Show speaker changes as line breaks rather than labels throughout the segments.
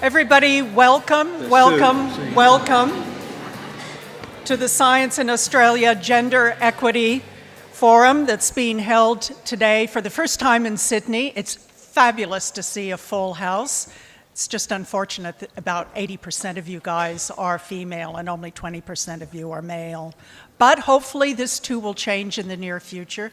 Everybody, welcome to the Science in Australia Gender Equity Forum that's being held today for the first time in Sydney. It's fabulous to see a full house. It's just unfortunate that about 80% of you guys are female and only 20% of you are male. But hopefully this too will change in the near future.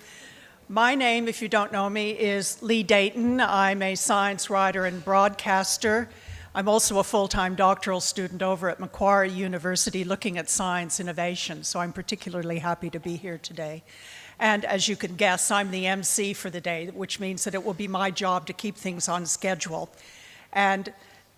My name, if you don't know me, is Lee Dayton. I'm a science writer and broadcaster. I'm also a full-time doctoral student over at Macquarie University looking at science innovation, so I'm particularly happy to be here today. And as you can guess, I'm the MC for the day, which means that it will be my job to keep things on schedule. And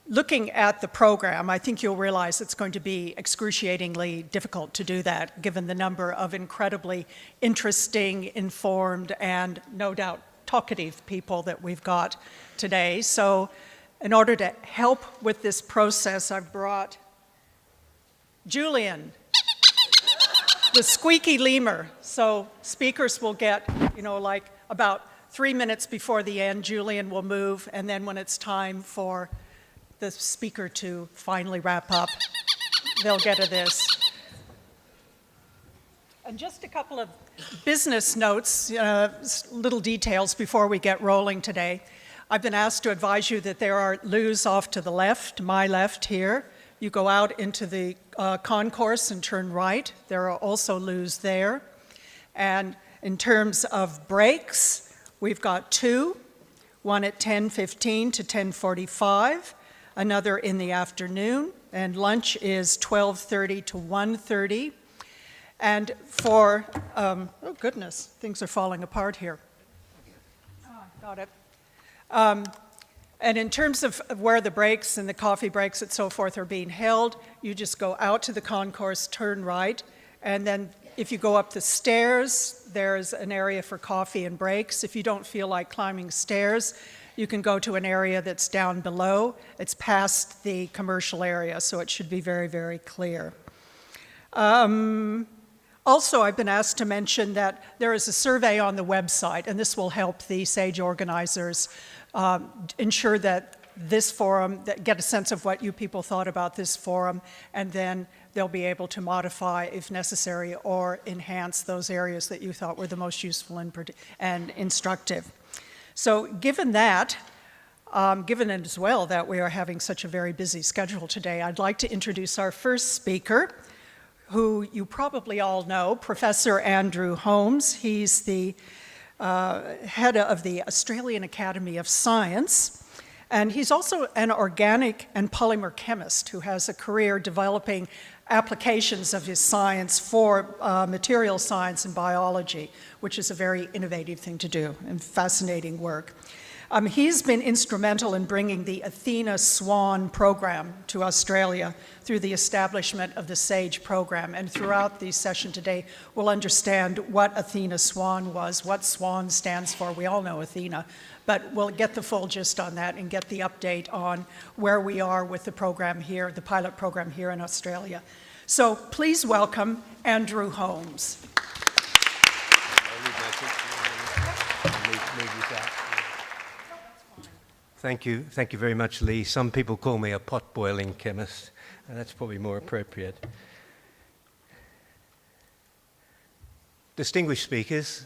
looking at the program, I think you'll realize it's going to be excruciatingly difficult to do that, given the number of incredibly interesting, informed, and no doubt talkative people that we've got today. So in order to help with this process, I've brought Julian, the squeaky lemur. So speakers will get, like about 3 minutes before the end, Julian will move, and then when it's time for the speaker to finally wrap up, they'll get to this. And just a couple of business notes, little details before we get rolling today. I've been asked to advise you that there are loos off to the left, my left here. You go out into the concourse and turn right. There are also loos there. And in terms of breaks, we've got two, one at 10:15 to 10:45, another in the afternoon, and lunch is 12:30 to 1:30. And for, oh goodness, things are falling apart here. Got it. And in terms of where the breaks and the coffee breaks and so forth are being held, you just go out to the concourse, turn right, and then if you go up the stairs, there's an area for coffee and breaks. If you don't feel like climbing stairs, you can go to an area that's down below. It's past the commercial area, so it should be very, very clear. Also, I've been asked to mention that there is a survey on the website, and this will help the SAGE organizers ensure that this forum, get a sense of what you people thought about this forum, and then they'll be able to modify, if necessary, or enhance those areas that you thought were the most useful and instructive. So given that, given as well that we are having such a very busy schedule today, I'd like to introduce our first speaker, who you probably all know, Professor Andrew Holmes. He's the head of the Australian Academy of Science, and he's also an organic and polymer chemist who has a career developing applications of his science for material science and biology, which is a very innovative thing to do and fascinating work. He's been instrumental in bringing the Athena Swan program to Australia through the establishment of the SAGE program. And throughout the session today, we'll understand what Athena Swan was, what SWAN stands for. We all know Athena, but we'll get the full gist on that and get the update on where we are with the program here, the pilot program here in Australia. So please welcome Andrew Holmes.
Thank you very much, Lee. Some people call me a pot-boiling chemist, and that's probably more appropriate. Distinguished speakers,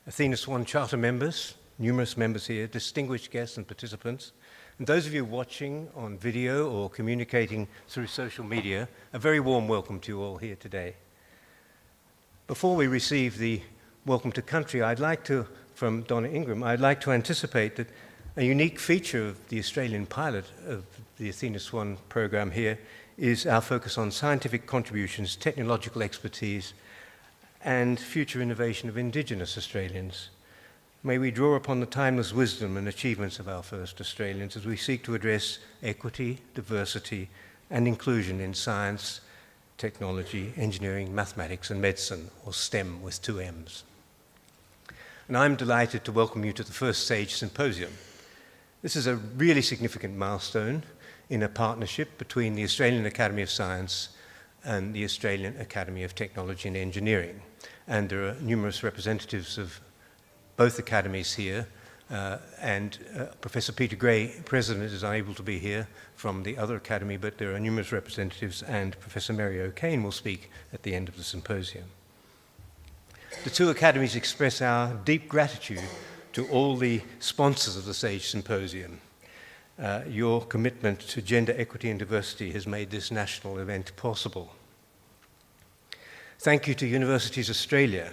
Athena Swan Charter members, numerous members here, distinguished guests and participants, and those of you watching on video or communicating through social media, a very warm welcome to you all here today. Before we receive the welcome to country, from Donna Ingram, I'd like to anticipate that a unique feature of the Australian pilot of the Athena Swan program here is our focus on scientific contributions, technological expertise, and future innovation of Indigenous Australians. May we draw upon the timeless wisdom and achievements of our first Australians as we seek to address equity, diversity, and inclusion in science, technology, engineering, mathematics, and medicine, or STEM with 2 M's. And I'm delighted to welcome you to the first SAGE Symposium. This is a really significant milestone in a partnership between the Australian Academy of Science and the Australian Academy of Technology and Engineering. And there are numerous representatives of both academies here, Professor Peter Gray, President, is unable to be here from the other academy, but there are numerous representatives, and Professor Mary O'Kane will speak at the end of the symposium. The two academies express our deep gratitude to all the sponsors of the SAGE Symposium. Your commitment to gender equity and diversity has made this national event possible. Thank you to Universities Australia,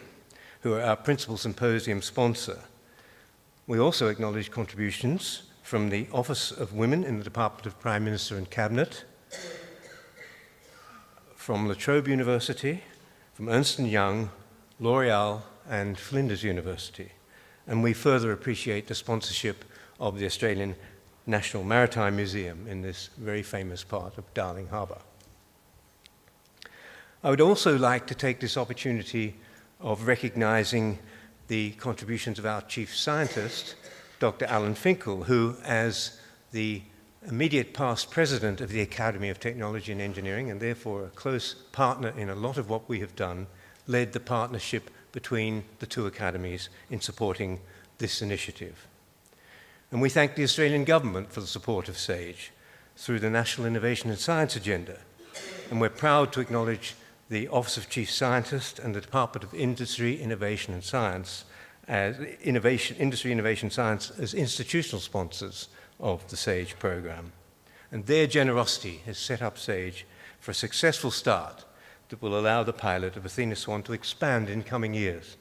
who are our principal symposium sponsor. We also acknowledge contributions from the Office of Women in the Department of Prime Minister and Cabinet, from La Trobe University, from Ernst & Young, L'Oreal, and Flinders University. And we further appreciate the sponsorship of the Australian National Maritime Museum in this very famous part of Darling Harbour. I would also like to take this opportunity of recognising the contributions of our chief scientist, Dr. Alan Finkel, who, as the immediate past president of the Academy of Technology and Engineering, and therefore a close partner in a lot of what we have done, led the partnership between the two academies in supporting this initiative. And we thank the Australian government for the support of SAGE through the National Innovation and Science Agenda. And we're proud to acknowledge the Office of Chief Scientist and the Department of Industry, Innovation and Science as Industry, Innovation, Science as institutional sponsors of the SAGE program. And their generosity has set up SAGE for a successful start that will allow the pilot of Athena Swan to expand in coming years.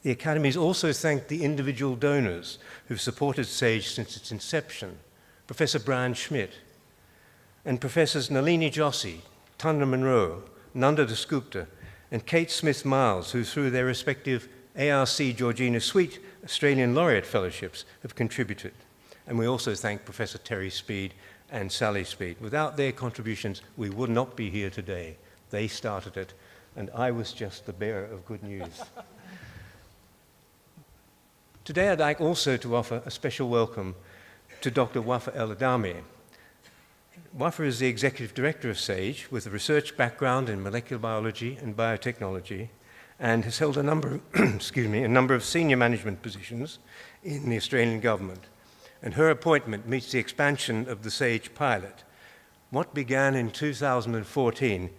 The Academies also thank the individual donors who've supported SAGE since its inception, Professor Brian Schmidt, and Professors Nalini Joshi, Tundra Monroe, Nanda Dasgupta, and Kate Smith-Miles, who through their respective ARC Georgina Sweet Australian Laureate Fellowships have contributed. And we also thank Professor Terry Speed and Sally Speed. Without their contributions, we would not be here today. They started it, and I was just the bearer of good news. Today I'd like also to offer a special welcome to Dr. Wafa El-Adami. Wafa is the Executive Director of SAGE with a research background in molecular biology and biotechnology, and has held a number of senior management positions in the Australian government. And her appointment meets the expansion of the SAGE pilot. What began in 2014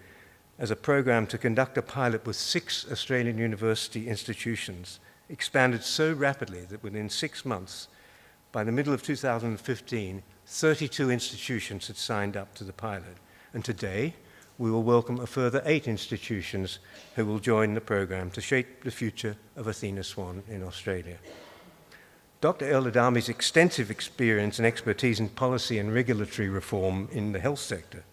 as a program to conduct a pilot with 6 Australian university institutions expanded so rapidly that within 6 months, by the middle of 2015, 32 institutions had signed up to the pilot. And today, we will welcome a further 8 institutions who will join the program to shape the future of Athena Swan in Australia. Dr. El-Adami's extensive experience and expertise in policy and regulatory reform in the health sector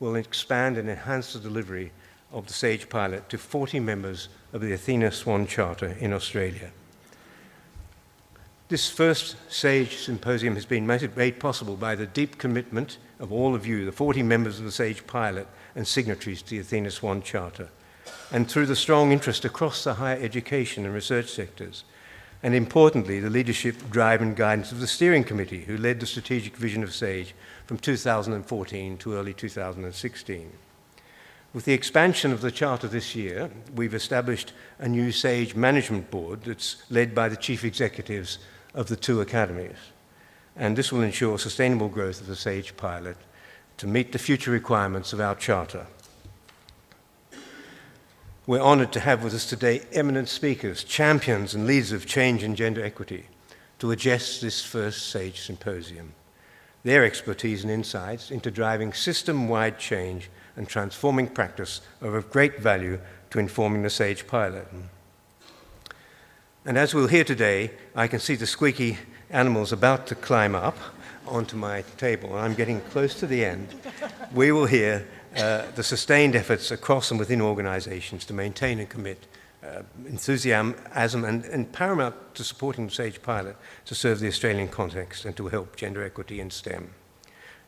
will expand and enhance the delivery of the SAGE pilot to 40 members of the Athena Swan Charter in Australia. This first SAGE Symposium has been made possible by the deep commitment of all of you, the 40 members of the SAGE pilot and signatories to the Athena Swan Charter, and through the strong interest across the higher education and research sectors, and importantly, the leadership, drive and guidance of the steering committee who led the strategic vision of SAGE from 2014 to early 2016. With the expansion of the Charter this year, we've established a new SAGE management board that's led by the chief executives of the 2 academies. And this will ensure sustainable growth of the SAGE pilot to meet the future requirements of our Charter. We're honoured to have with us today eminent speakers, champions and leaders of change and gender equity to address this first SAGE Symposium. Their expertise and insights into driving system-wide change and transforming practice are of great value to informing the SAGE pilot. And as we'll hear today, I can see the squeaky animals about to climb up onto my table, and I'm getting close to the end. We will hear the sustained efforts across and within organizations to maintain and commit enthusiasm and paramount to supporting the SAGE pilot to serve the Australian context and to help gender equity in STEM.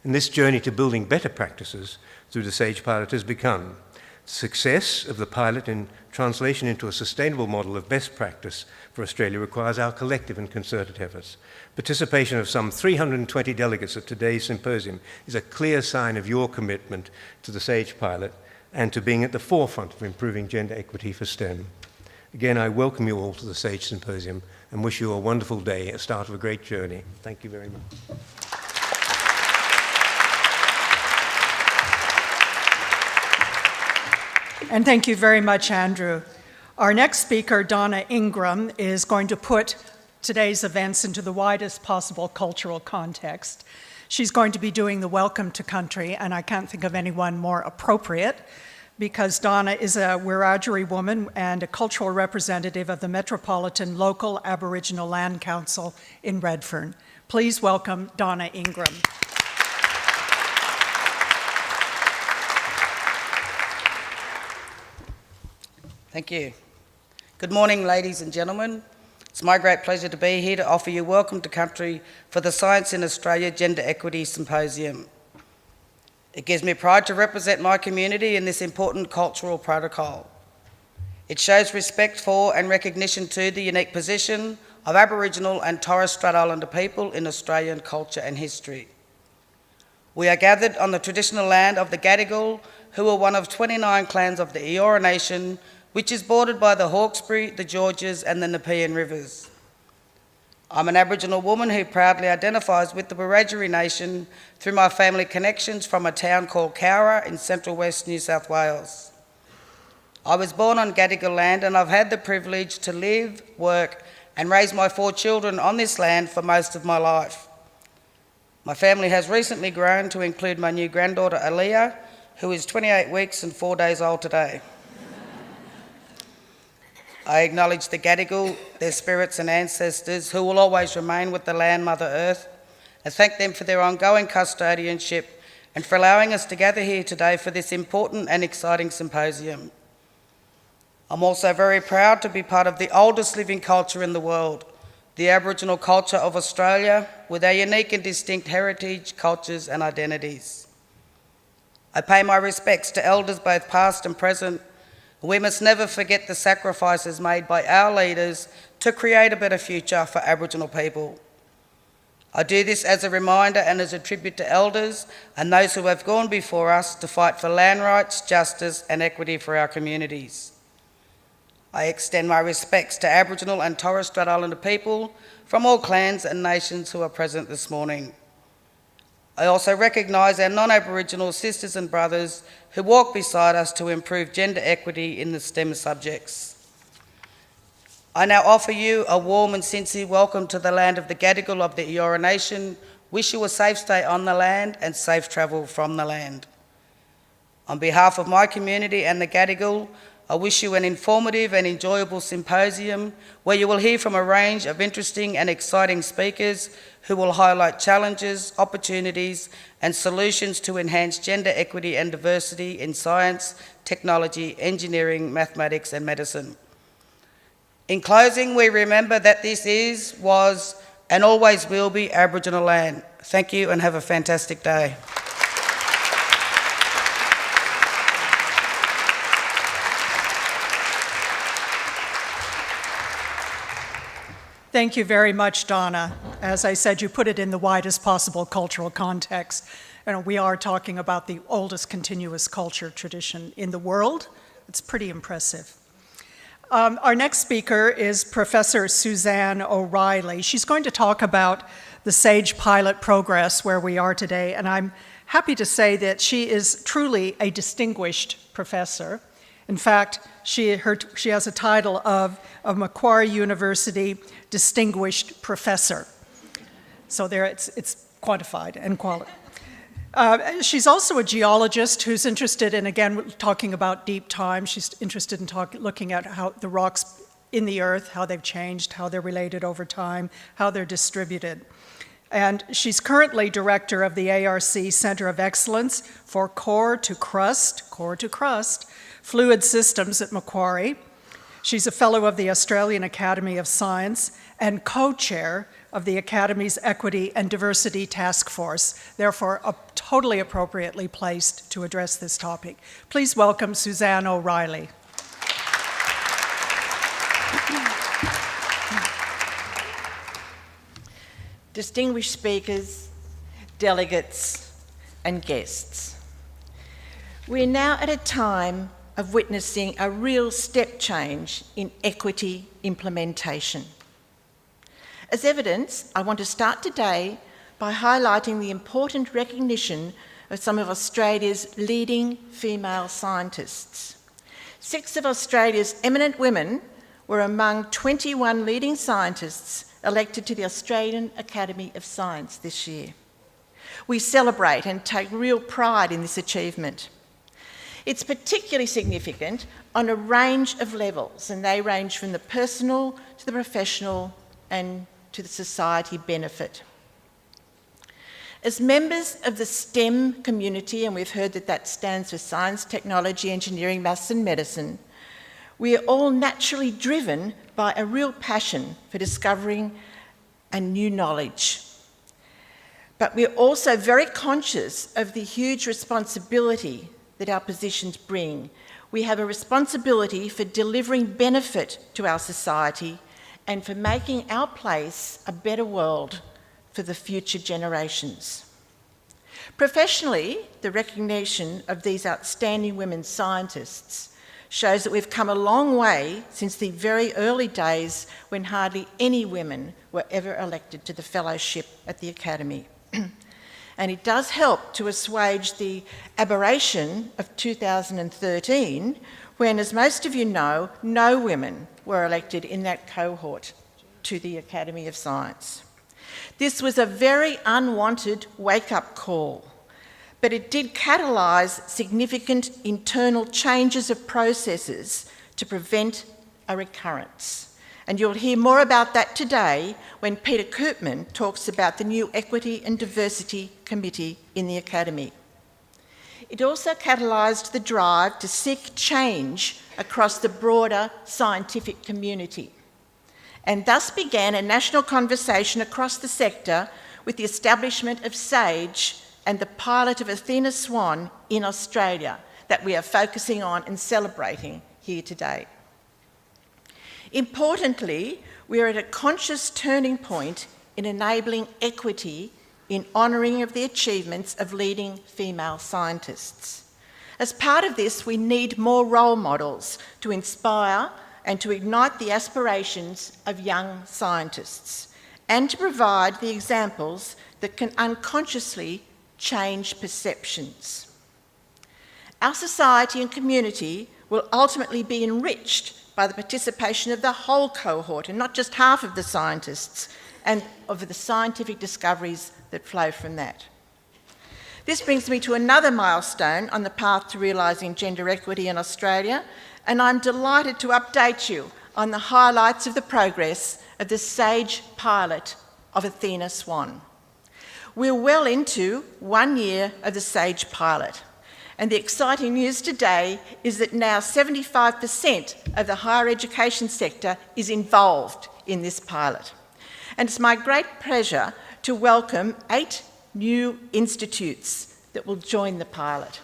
And this journey to building better practices through the SAGE pilot has begun. Success of the pilot in translation into a sustainable model of best practice for Australia requires our collective and concerted efforts. Participation of some 320 delegates at today's symposium is a clear sign of your commitment to the SAGE pilot and to being at the forefront of improving gender equity for STEM. Again, I welcome you all to the SAGE Symposium and wish you a wonderful day, a start of a great journey. Thank you very much.
And thank you very much, Andrew. Our next speaker, Donna Ingram, is going to put today's events into the widest possible cultural context. She's going to be doing the Welcome to Country, and I can't think of anyone more appropriate because Donna is a Wiradjuri woman and a cultural representative of the Metropolitan Local Aboriginal Land Council in Redfern. Please welcome Donna Ingram.
Thank you. Good morning, ladies and gentlemen. It's my great pleasure to be here to offer you Welcome to Country for the Science in Australia Gender Equity Symposium. It gives me pride to represent my community in this important cultural protocol. It shows respect for and recognition to the unique position of Aboriginal and Torres Strait Islander people in Australian culture and history. We are gathered on the traditional land of the Gadigal, who are one of 29 clans of the Eora Nation, which is bordered by the Hawkesbury, the Georges and the Nepean rivers. I'm an Aboriginal woman who proudly identifies with the Wiradjuri Nation through my family connections from a town called Cowra in central west New South Wales. I was born on Gadigal land and I've had the privilege to live, work and raise my 4 children on this land for most of my life. My family has recently grown to include my new granddaughter Aaliyah, who is 28 weeks and 4 days old today. I acknowledge the Gadigal, their spirits and ancestors who will always remain with the land Mother Earth, and thank them for their ongoing custodianship and for allowing us to gather here today for this important and exciting symposium. I'm also very proud to be part of the oldest living culture in the world, the Aboriginal culture of Australia, with our unique and distinct heritage, cultures and identities. I pay my respects to elders both past and present. We must never forget the sacrifices made by our leaders to create a better future for Aboriginal people. I do this as a reminder and as a tribute to elders and those who have gone before us to fight for land rights, justice and equity for our communities. I extend my respects to Aboriginal and Torres Strait Islander people from all clans and nations who are present this morning. I also recognise our non-Aboriginal sisters and brothers who walk beside us to improve gender equity in the STEM subjects. I now offer you a warm and sincere welcome to the land of the Gadigal of the Eora Nation. Wish you a safe stay on the land and safe travel from the land. On behalf of my community and the Gadigal, I wish you an informative and enjoyable symposium where you will hear from a range of interesting and exciting speakers who will highlight challenges, opportunities and solutions to enhance gender equity and diversity in science, technology, engineering, mathematics and medicine. In closing, we remember that this is, was and always will be Aboriginal land. Thank you and have a fantastic day.
Thank you very much, Donna. As I said, you put it in the widest possible cultural context. And we are talking about the oldest continuous culture tradition in the world. It's pretty impressive. Our next speaker is Professor Susanna OReilly. She's going to talk about the SAGE pilot progress where we are today, and I'm happy to say that she is truly a distinguished professor. In fact, she has a title of Macquarie University Distinguished Professor. So there it's quantified and qualified. She's also a geologist who's interested in, again, talking about deep time. She's interested in looking at how the rocks in the earth, how they've changed, how they're related over time, how they're distributed. And she's currently director of the ARC Center of Excellence for Core to Crust Fluid Systems at Macquarie. She's a fellow of the Australian Academy of Science and co-chair of the Academy's Equity and Diversity Task Force, therefore totally appropriately placed to address this topic. Please welcome Susana OReilly.
Distinguished speakers, delegates and guests. We're now at a time of witnessing a real step change in equity implementation. As evidence, I want to start today by highlighting the important recognition of some of Australia's leading female scientists. 6 of Australia's eminent women were among 21 leading scientists elected to the Australian Academy of Science this year. We celebrate and take real pride in this achievement. It's particularly significant on a range of levels, and they range from the personal to the professional and to the society benefit. As members of the STEM community, and we've heard that that stands for science, technology, engineering, maths and medicine, we are all naturally driven by a real passion for discovering a new knowledge. But we're also very conscious of the huge responsibility that our positions bring. We have a responsibility for delivering benefit to our society and for making our place a better world for the future generations. Professionally, the recognition of these outstanding women scientists shows that we've come a long way since the very early days when hardly any women were ever elected to the fellowship at the Academy. And it does help to assuage the aberration of 2013, when, as most of you know, no women were elected in that cohort to the Academy of Science. This was a very unwanted wake-up call, but it did catalyse significant internal changes of processes to prevent a recurrence. And you'll hear more about that today when Peter Koopman talks about the new Equity and Diversity Committee in the Academy. It also catalysed the drive to seek change across the broader scientific community, and thus began a national conversation across the sector with the establishment of SAGE and the pilot of Athena Swan in Australia that we are focusing on and celebrating here today. Importantly, we are at a conscious turning point in enabling equity in honouring of the achievements of leading female scientists. As part of this, we need more role models to inspire and to ignite the aspirations of young scientists, and to provide the examples that can unconsciously change perceptions. Our society and community will ultimately be enriched by the participation of the whole cohort and not just half of the scientists, and of the scientific discoveries that flow from that. This brings me to another milestone on the path to realising gender equity in Australia, and I'm delighted to update you on the highlights of the progress of the SAGE pilot of Athena Swan. We're well into 1 year of the SAGE pilot, and the exciting news today is that now 75% of the higher education sector is involved in this pilot. And it's my great pleasure to welcome 8 new institutes that will join the pilot.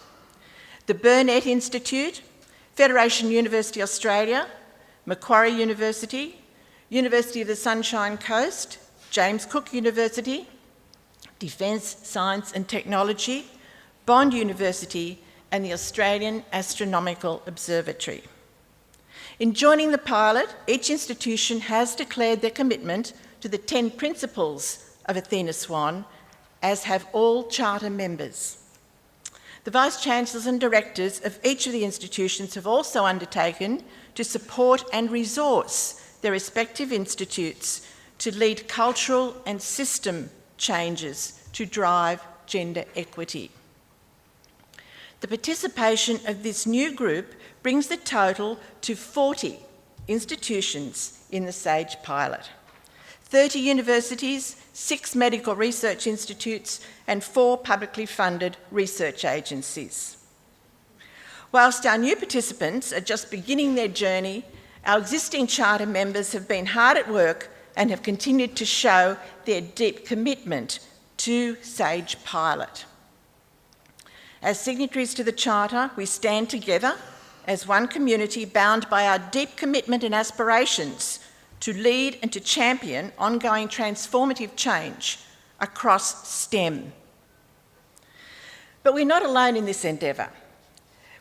The Burnett Institute, Federation University Australia, Macquarie University, University of the Sunshine Coast, James Cook University, Defence Science and Technology, Bond University, and the Australian Astronomical Observatory. In joining the pilot, each institution has declared their commitment to the 10 principles of Athena Swan, as have all charter members. The Vice-Chancellors and Directors of each of the institutions have also undertaken to support and resource their respective institutes to lead cultural and system changes to drive gender equity. The participation of this new group brings the total to 40 institutions in the SAGE pilot. 30 universities, 6 medical research institutes, and 4 publicly funded research agencies. Whilst our new participants are just beginning their journey, our existing charter members have been hard at work and have continued to show their deep commitment to SAGE pilot. As signatories to the Charter, we stand together as one community bound by our deep commitment and aspirations to lead and to champion ongoing transformative change across STEM. But we're not alone in this endeavour.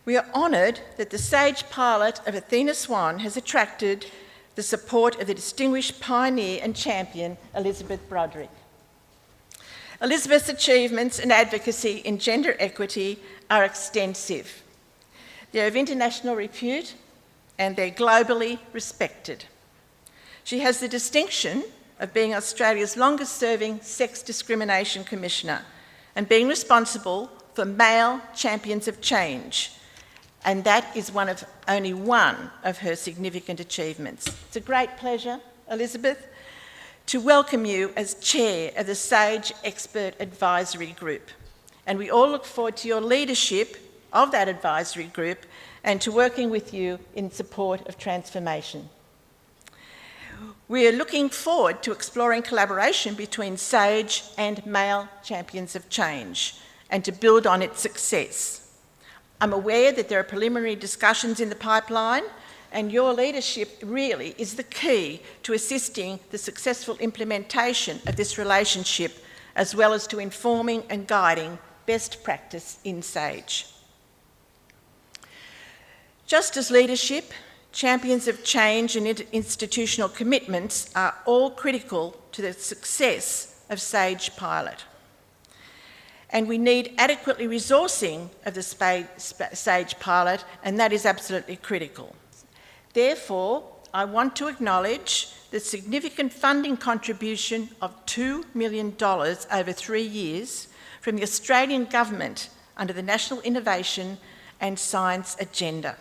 We are honoured that the SAGE pilot of Athena Swan has attracted the support of the distinguished pioneer and champion Elizabeth Broderick. Elizabeth's achievements and advocacy in gender equity are extensive. They're of international repute and they're globally respected. She has the distinction of being Australia's longest-serving Sex Discrimination Commissioner and being responsible for Male Champions of Change, and that is only one of her significant achievements. It's a great pleasure, Elizabeth, to welcome you as Chair of the SAGE Expert Advisory Group, and we all look forward to your leadership of that advisory group and to working with you in support of transformation. We are looking forward to exploring collaboration between SAGE and Male Champions of Change and to build on its success. I'm aware that there are preliminary discussions in the pipeline, and your leadership really is the key to assisting the successful implementation of this relationship, as well as to informing and guiding best practice in SAGE. Just as leadership, champions of change and institutional commitments are all critical to the success of SAGE Pilot. And we need adequately resourcing of the SAGE Pilot, and that is absolutely critical. Therefore, I want to acknowledge the significant funding contribution of $2 million over 3 years from the Australian Government under the National Innovation and Science Agenda.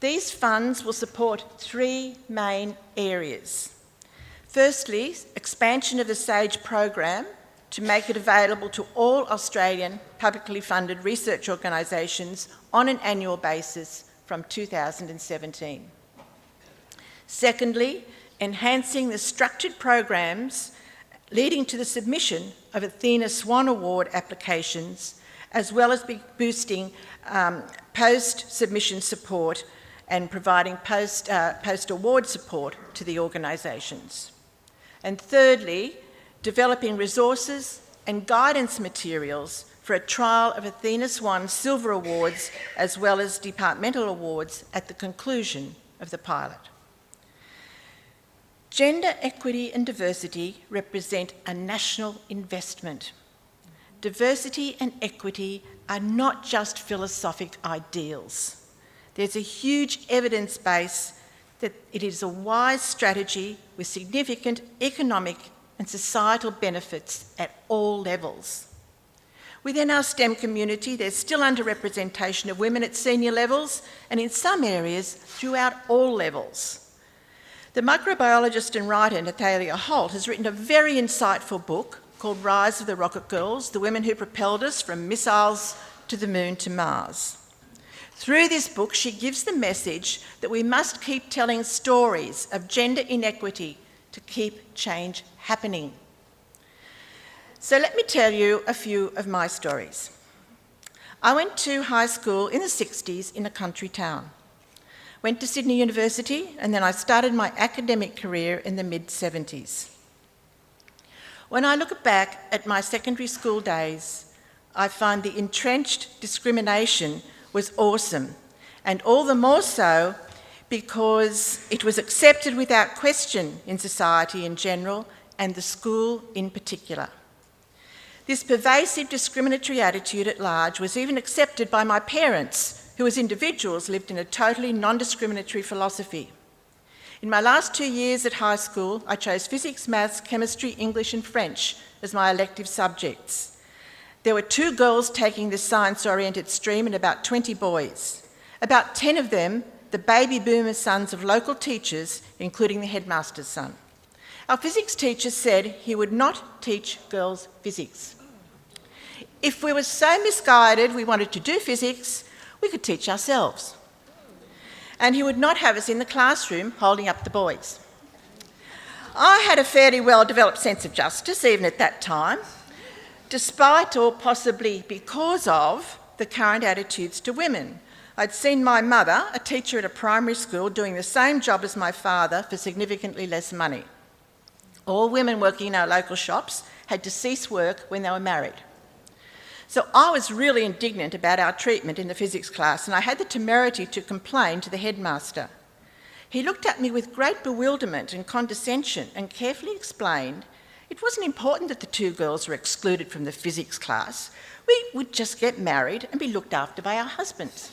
These funds will support 3 main areas. Firstly, expansion of the SAGE program to make it available to all Australian publicly funded research organisations on an annual basis from 2017. Secondly, enhancing the structured programs leading to the submission of Athena Swan Award applications, as well as boosting post-submission support and providing post-award support to the organisations. And thirdly, developing resources and guidance materials for a trial of Athena Swan Silver Awards, as well as departmental awards at the conclusion of the pilot. Gender equity and diversity represent a national investment. Diversity and equity are not just philosophic ideals. There's a huge evidence base that it is a wise strategy with significant economic and societal benefits at all levels. Within our STEM community, there's still underrepresentation of women at senior levels, and in some areas, throughout all levels. The microbiologist and writer Natalia Holt has written a very insightful book called Rise of the Rocket Girls, the women who propelled us from missiles to the moon to Mars. Through this book, she gives the message that we must keep telling stories of gender inequity to keep change happening. So let me tell you a few of my stories. I went to high school in the 60s in a country town. Went to Sydney University, and then I started my academic career in the mid-70s. When I look back at my secondary school days, I find the entrenched discrimination was awesome, and all the more so because it was accepted without question in society in general and the school in particular. This pervasive discriminatory attitude at large was even accepted by my parents, who as individuals lived in a totally non-discriminatory philosophy. In my last 2 years at high school, I chose physics, maths, chemistry, English and French as my elective subjects. There were 2 girls taking the science-oriented stream and about 20 boys. About 10 of them, the baby boomer sons of local teachers, including the headmaster's son. Our physics teacher said he would not teach girls physics. If we were so misguided we wanted to do physics, we could teach ourselves. And he would not have us in the classroom holding up the boys. I had a fairly well-developed sense of justice, even at that time, despite or possibly because of the current attitudes to women. I'd seen my mother, a teacher at a primary school, doing the same job as my father for significantly less money. All women working in our local shops had to cease work when they were married. So I was really indignant about our treatment in the physics class, and I had the temerity to complain to the headmaster. He looked at me with great bewilderment and condescension and carefully explained it wasn't important that the two girls were excluded from the physics class. We would just get married and be looked after by our husbands.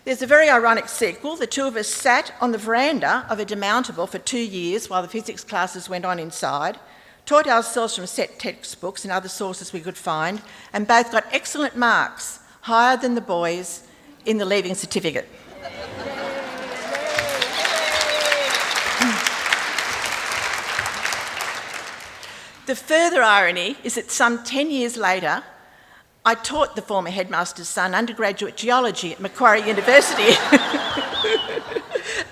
There's a very ironic sequel. The two of us sat on the veranda of a demountable for 2 years while the physics classes went on inside, taught ourselves from set textbooks and other sources we could find, and both got excellent marks, higher than the boys, in the leaving certificate. The further irony is that some 10 years later, I taught the former headmaster's son undergraduate geology at Macquarie University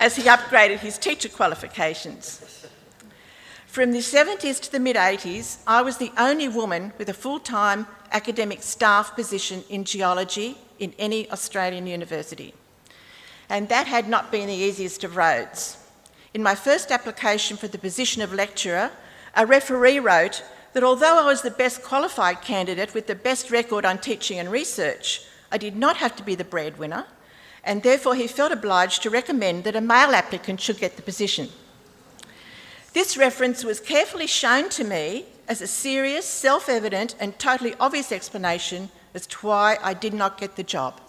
as he upgraded his teacher qualifications. From the 70s to the mid-80s, I was the only woman with a full-time academic staff position in geology in any Australian university. And that had not been the easiest of roads. In my first application for the position of lecturer, a referee wrote that although I was the best qualified candidate with the best record on teaching and research, I did not have to be the breadwinner, and therefore he felt obliged to recommend that a male applicant should get the position. This reference was carefully shown to me as a serious, self-evident and totally obvious explanation as to why I did not get the job.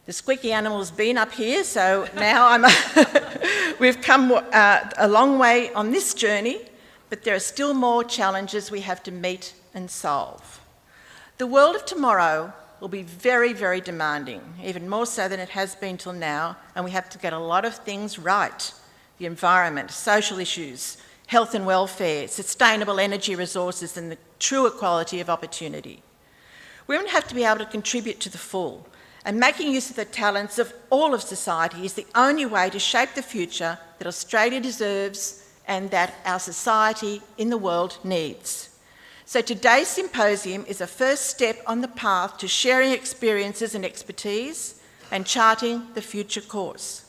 The squeaky animal's been up here, so now we've come a long way on this journey, but there are still more challenges we have to meet and solve. The world of tomorrow will be very, very demanding, even more so than it has been till now, and we have to get a lot of things right. The environment, social issues, health and welfare, sustainable energy resources, and the true equality of opportunity. Women have to be able to contribute to the full, and making use of the talents of all of society is the only way to shape the future that Australia deserves and that our society in the world needs. So today's symposium is a first step on the path to sharing experiences and expertise and charting the future course.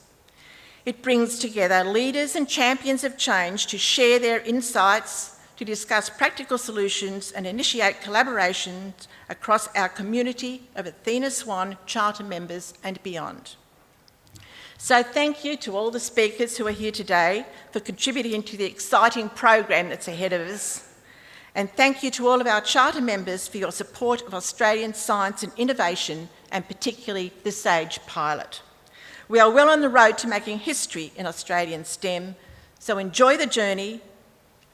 It brings together leaders and champions of change to share their insights, to discuss practical solutions and initiate collaborations across our community of Athena Swan Charter members and beyond. So thank you to all the speakers who are here today for contributing to the exciting program that's ahead of us. And thank you to all of our Charter members for your support of Australian science and innovation, and particularly the SAGE pilot. We are well on the road to making history in Australian STEM, so enjoy the journey,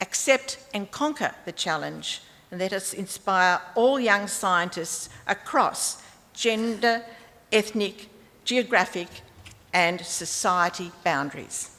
accept and conquer the challenge, and let us inspire all young scientists across gender, ethnic, geographic and society boundaries.